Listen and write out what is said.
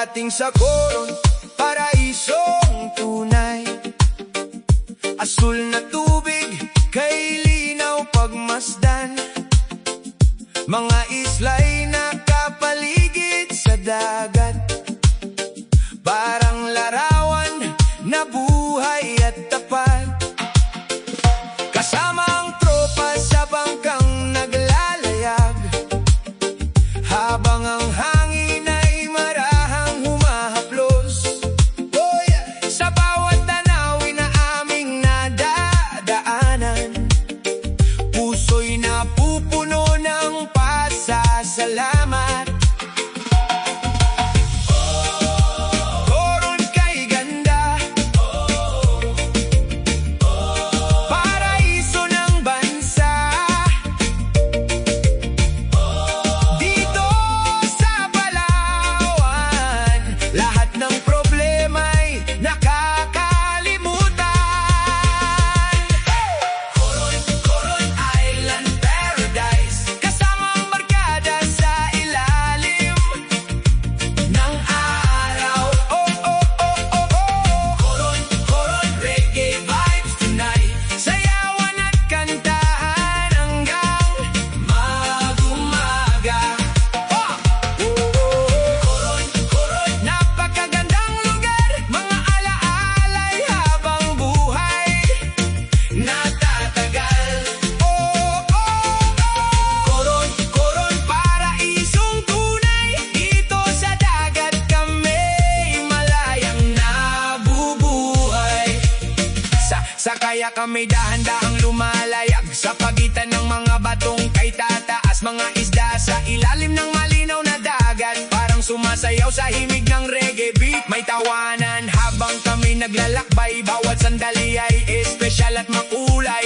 Darating sa Coron, paraisong tunay. Asul na tubig, kay linaw pagmasdan. Mga isla'y nakapaligid sa dagat, parang larawan na buhay at tapat. Kasama ang tropa sa bangkang naglalayag, habang ang hangin ay marahang humahaplos. Oh yeah! Sa bawat tanawin na aming nadadaanan, puso'y napupuno ng pasasalamat. Coron kay ganda, paraiso ng bansa. Dito sa Palawan, lahat ng problema'y nakakalimutan. Coron Island Paradise, kasama ang barkada sa ilalim ng araw. Oh, oh, oh, oh, oh. Coron reggae vibes tonight, sayawan at kantahan hanggang mag-umaga. Coron, napakagandang lugar, mga alaalay habang buhay natatagal. Oh, oh, oh. Coron, paraisong tunay, dito sa dagat kami malayang nabubuhay. Sa kaya kami dahan-dahang lumalayag sa pagitan ng mga batong kay tataas. Mga isda sa ilalim ng malinaw na dagat, parang sumasayaw sa himig ng reggae beat. May tawanan habang kami naglalakbay, bawat sandali ay espesyal at makulay.